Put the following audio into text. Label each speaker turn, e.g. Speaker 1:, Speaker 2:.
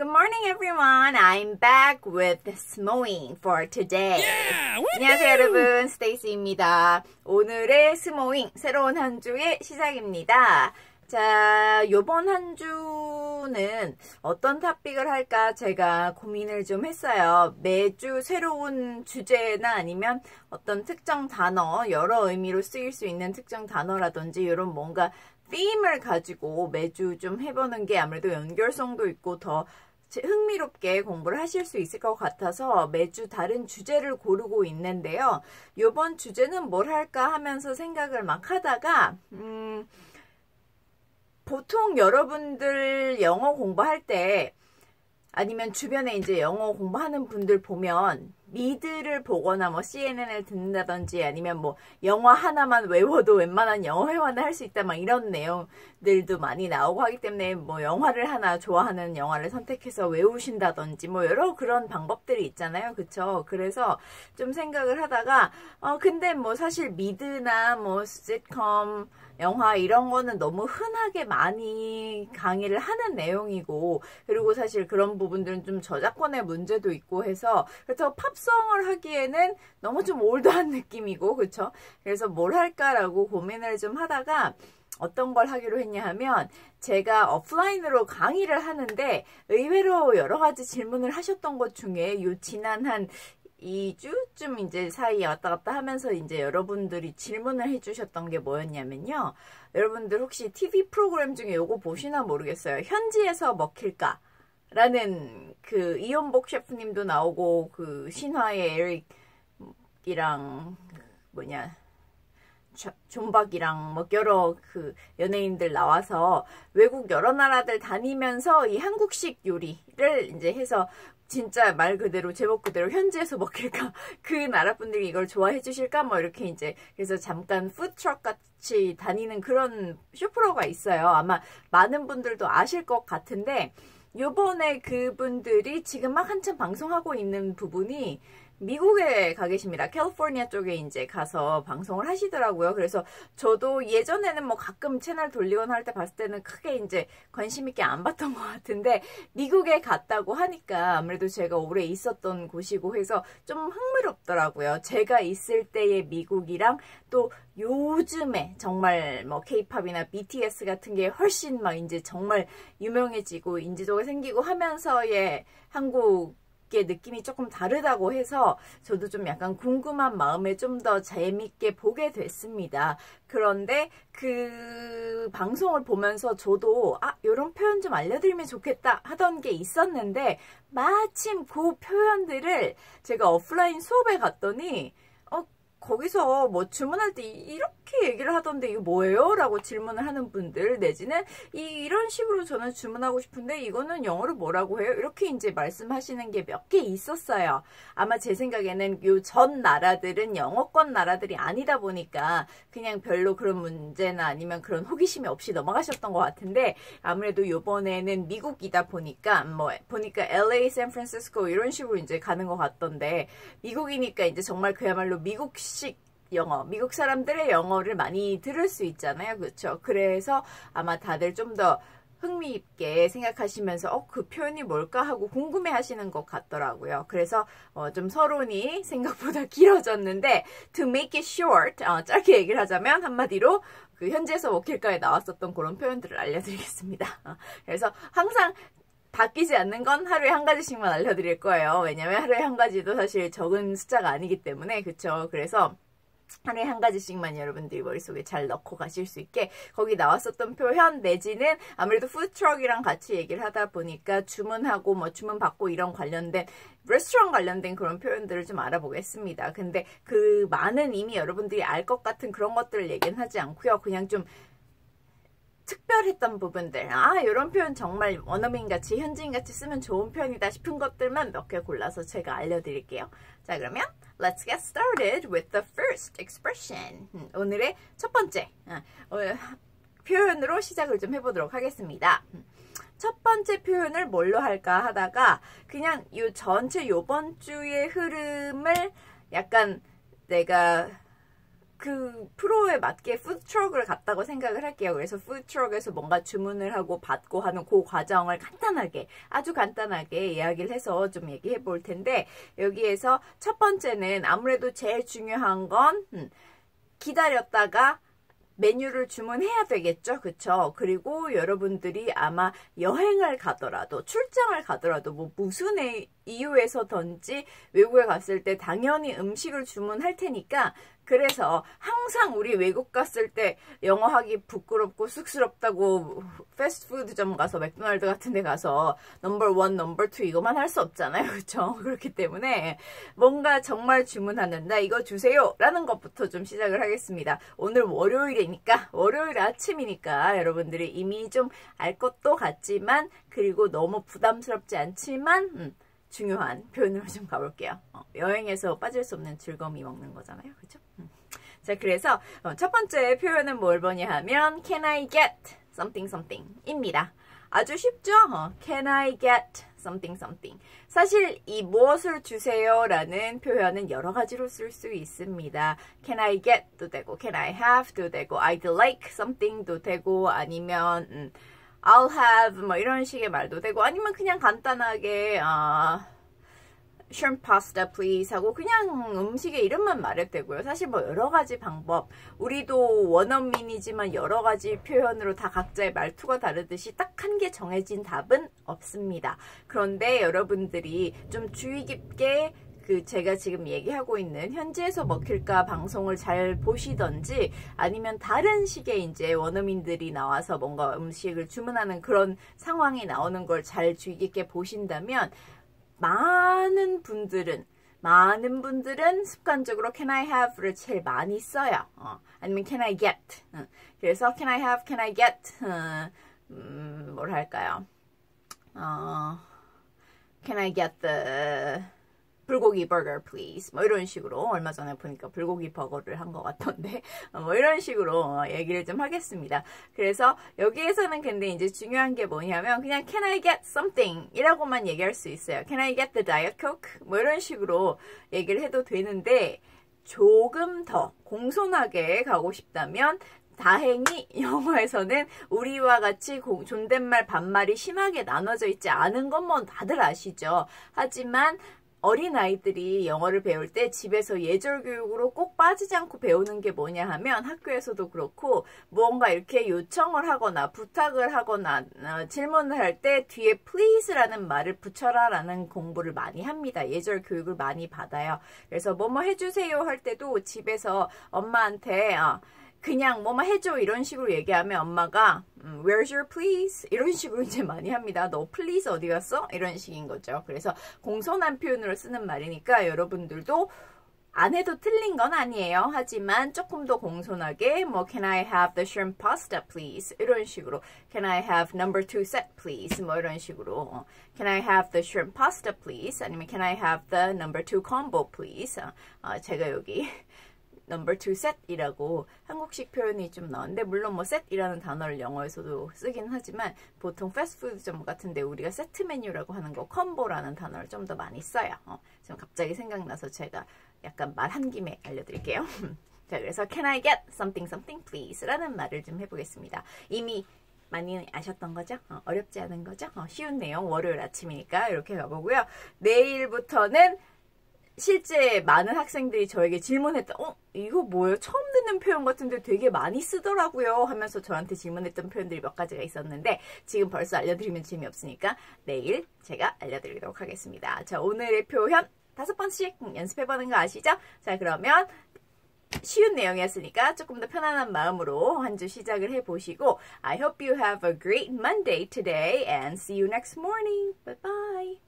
Speaker 1: Good morning, everyone. I'm back with Smooing for today.
Speaker 2: Yeah!
Speaker 1: 안녕하세요, 여러분. 스테이시입니다. 오늘의 스모잉, 새로운 한 주의 시작입니다. 자, 요번 한 주는 어떤 토픽을 할까 제가 고민을 좀 했어요. 매주 새로운 주제나 아니면 어떤 특정 단어, 여러 의미로 쓰일 수 있는 특정 단어라든지 이런 뭔가 theme을 가지고 매주 좀 해보는 게 아무래도 연결성도 있고 더 흥미롭게 공부를 하실 수 있을 것 같아서 매주 다른 주제를 고르고 있는데요. 이번 주제는 뭘 할까 하면서 생각을 막 하다가 보통 여러분들 영어 공부할 때 아니면 주변에 이제 영어 공부하는 분들 보면 미드를 보거나 뭐 CNN을 듣는다든지 아니면 뭐 영화 하나만 외워도 웬만한 영어 회화는 할 수 있다 막 이런 내용들도 많이 나오고 하기 때문에 뭐 영화를 하나 좋아하는 영화를 선택해서 외우신다든지 뭐 여러 그런 방법들이 있잖아요. 그쵸? 그래서 좀 생각을 하다가 근데 뭐 사실 미드나 뭐 시트콤 영화 이런 거는 너무 흔하게 많이 강의를 하는 내용이고 그리고 사실 그런 부분들은 좀 저작권의 문제도 있고 해서 그래서 팝송을 하기에는 너무 좀 올드한 느낌이고 그쵸? 그래서 뭘 할까라고 고민을 좀 하다가 어떤 걸 하기로 했냐 하면 제가 오프라인으로 강의를 하는데 의외로 여러 가지 질문을 하셨던 것 중에 요 지난 한 2주쯤 이제 사이에 왔다 갔다 하면서 이제 여러분들이 질문을 해주셨던 게 뭐였냐면요. 여러분들 혹시 TV 프로그램 중에 요거 보시나 모르겠어요. 현지에서 먹힐까? 라는 그 이연복 셰프님도 나오고 그 신화의 에릭이랑 뭐냐 존박이랑 뭐 여러 그 연예인들 나와서 외국 여러 나라들 다니면서 이 한국식 요리를 이제 해서 진짜 말 그대로 제목 그대로 현지에서 먹힐까 그 나라 분들이 이걸 좋아해 주실까 뭐 이렇게 이제 그래서 잠깐 푸드트럭 같이 다니는 그런 쇼프로가 있어요. 아마 많은 분들도 아실 것 같은데 요번에 그분들이 지금 막 한참 방송하고 있는 부분이 미국에 가 계십니다. 캘리포니아 쪽에 이제 가서 방송을 하시더라고요. 그래서 저도 예전에는 뭐 가끔 채널 돌리거나 할 때 봤을 때는 크게 이제 관심 있게 안 봤던 것 같은데 미국에 갔다고 하니까 아무래도 제가 오래 있었던 곳이고 해서 좀 흥미롭더라고요. 제가 있을 때의 미국이랑 또 요즘에 정말 뭐 K-팝이나 BTS 같은 게 훨씬 막 이제 정말 유명해지고 인지도가 생기고 하면서의 한국 게 느낌이 조금 다르다고 해서 저도 좀 약간 궁금한 마음에 좀 더 재밌게 보게 됐습니다. 그런데 그 방송을 보면서 저도 이런 표현 좀 알려드리면 좋겠다 하던 게 있었는데 마침 그 표현들을 제가 오프라인 수업에 갔더니 거기서 뭐 주문할 때 이렇게 얘기를 하던데 이거 뭐예요? 라고 질문을 하는 분들 내지는 이런 식으로 저는 주문하고 싶은데 이거는 영어로 뭐라고 해요? 이렇게 이제 말씀하시는 게 몇 개 있었어요. 아마 제 생각에는 요 전 나라들은 영어권 나라들이 아니다 보니까 그냥 별로 그런 문제나 아니면 그런 호기심이 없이 넘어가셨던 것 같은데 아무래도 요번에는 미국이다 보니까 보니까 LA, 샌프란시스코 이런 식으로 이제 가는 것 같던데 미국이니까 이제 정말 그야말로 미국식 영어, 미국 사람들의 영어를 많이 들을 수 있잖아요. 그렇죠? 그래서 아마 다들 좀 더 흥미있게 생각하시면서 그 표현이 뭘까 하고 궁금해 하시는 것 같더라고요. 그래서 좀 서론이 생각보다 길어졌는데 to make it short, 짧게 얘기를 하자면 한마디로 그 현지에서 먹힐까에 나왔었던 그런 표현들을 알려드리겠습니다. 그래서 항상 바뀌지 않는 건 하루에 한 가지씩만 알려드릴 거예요. 왜냐면 하루에 한 가지도 사실 적은 숫자가 아니기 때문에 그쵸? 그래서 하루에 한 가지씩만 여러분들이 머릿속에 잘 넣고 가실 수 있게 거기 나왔었던 표현 내지는 아무래도 푸드트럭이랑 같이 얘기를 하다 보니까 주문하고 뭐 주문받고 이런 관련된 레스토랑 관련된 그런 표현들을 좀 알아보겠습니다. 근데 그 많은 이미 여러분들이 알 것 같은 그런 것들을 얘기는 하지 않고요. 그냥 좀 특별했던 부분들 이런 표현 정말 원어민같이 현지인같이 쓰면 좋은 표현이다 싶은 것들만 몇 개 골라서 제가 알려드릴게요. 자 그러면 Let's get started with the first expression. 오늘의 첫 번째 표현으로 시작을 좀 해보도록 하겠습니다. 첫 번째 표현을 뭘로 할까 하다가 그냥 이 전체 요번 주의 흐름을 약간 내가 그 프로에 맞게 푸드트럭을 갔다고 생각을 할게요. 그래서 푸드트럭에서 뭔가 주문을 하고 받고 하는 그 과정을 간단하게, 아주 간단하게 이야기를 해서 좀 얘기해 볼 텐데, 여기에서 첫 번째는 아무래도 제일 중요한 건 기다렸다가 메뉴를 주문해야 되겠죠. 그쵸? 그리고 여러분들이 아마 여행을 가더라도, 출장을 가더라도, 뭐 무슨 이유에서든지 외국에 갔을 때 당연히 음식을 주문할 테니까, 그래서 항상 우리 외국 갔을 때 영어 하기 부끄럽고 쑥스럽다고 패스트푸드점 가서 맥도날드 같은 데 가서 넘버 1, 넘버 2 이거만 할 수 없잖아요. 그렇죠? 그렇기 때문에 뭔가 정말 주문하는데 이거 주세요 라는 것부터 좀 시작을 하겠습니다. 오늘 월요일이니까, 월요일 아침이니까 여러분들이 이미 좀 알 것도 같지만, 그리고 너무 부담스럽지 않지만 중요한 표현으로 좀 가볼게요. 여행에서 빠질 수 없는 즐거움이 먹는 거잖아요. 그렇죠? 자, 그래서 첫 번째 표현은 뭘 보냐 하면 Can I get something something 입니다. 아주 쉽죠? Can I get something something. 사실 이 무엇을 주세요 라는 표현은 여러 가지로 쓸 수 있습니다. Can I get도 되고 Can I have도 되고 I'd like something도 되고, 아니면 I'll have 뭐 이런 식의 말도 되고, 아니면 그냥 간단하게 shrimp pasta please 하고 그냥 음식의 이름만 말해도 되고요. 사실 뭐 여러 가지 방법, 우리도 원어민이지만 여러 가지 표현으로 다 각자의 말투가 다르듯이 딱 한 개 정해진 답은 없습니다. 그런데 여러분들이 좀 주의 깊게 제가 지금 얘기하고 있는 현지에서 먹힐까 방송을 잘 보시던지, 아니면 다른 식의 이제 원어민들이 나와서 뭔가 음식을 주문하는 그런 상황이 나오는 걸 잘 주의 깊게 보신다면, 많은 분들은 습관적으로 Can I have를 제일 많이 써요. 아니면 Can I get. 그래서 Can I have, Can I get. 뭘 할까요? Can I get the 불고기 버거 please. 뭐 이런 식으로, 얼마 전에 보니까 불고기 버거를 한 것 같던데, 뭐 이런 식으로 얘기를 좀 하겠습니다. 그래서 여기에서는 근데 이제 중요한 게 뭐냐면 그냥 Can I get something 이라고만 얘기할 수 있어요. Can I get the Diet Coke? 뭐 이런 식으로 얘기를 해도 되는데, 조금 더 공손하게 가고 싶다면 다행히 영어에서는 우리와 같이 존댓말 반말이 심하게 나눠져 있지 않은 건 뭐 다들 아시죠. 하지만 어린아이들이 영어를 배울 때 집에서 예절 교육으로 꼭 빠지지 않고 배우는 게 뭐냐 하면, 학교에서도 그렇고 뭔가 이렇게 요청을 하거나 부탁을 하거나 질문을 할 때 뒤에 please라는 말을 붙여라 라는 공부를 많이 합니다. 예절 교육을 많이 받아요. 그래서 뭐뭐 해주세요 할 때도 집에서 엄마한테 그냥 뭐뭐 해줘 이런 식으로 얘기하면 엄마가 Where's your please? 이런 식으로 이제 많이 합니다. 너 please 어디 갔어? 이런 식인 거죠. 그래서 공손한 표현으로 쓰는 말이니까 여러분들도 안 해도 틀린 건 아니에요. 하지만 조금 더 공손하게 뭐 Can I have the shrimp pasta please? 이런 식으로 Can I have number 2 set please? 뭐 이런 식으로 Can I have the shrimp pasta please? 아니면 Can I have the number 2 combo please? 제가 여기 number 2 set이라고 한국식 표현이 좀 나오는데, 물론 뭐 set이라는 단어를 영어에서도 쓰긴 하지만 보통 패스트푸드점 같은데 우리가 세트 메뉴라고 하는 거 콤보라는 단어를 좀 더 많이 써요. 지금 갑자기 생각나서 제가 약간 말한 김에 알려드릴게요. 자, 그래서 Can I get something something please? 라는 말을 좀 해보겠습니다. 이미 많이 아셨던 거죠? 어렵지 않은 거죠? 쉬운 내용, 월요일 아침이니까 이렇게 가보고요. 내일부터는 실제 많은 학생들이 저에게 질문했던 이거 뭐예요? 처음 듣는 표현 같은데 되게 많이 쓰더라고요 하면서 저한테 질문했던 표현들이 몇 가지가 있었는데, 지금 벌써 알려드리면 재미없으니까 내일 제가 알려드리도록 하겠습니다. 자, 오늘의 표현 5번씩 연습해보는 거 아시죠? 자, 그러면 쉬운 내용이었으니까 조금 더 편안한 마음으로 한 주 시작을 해보시고, I hope you have a great Monday today and see you next morning. Bye bye.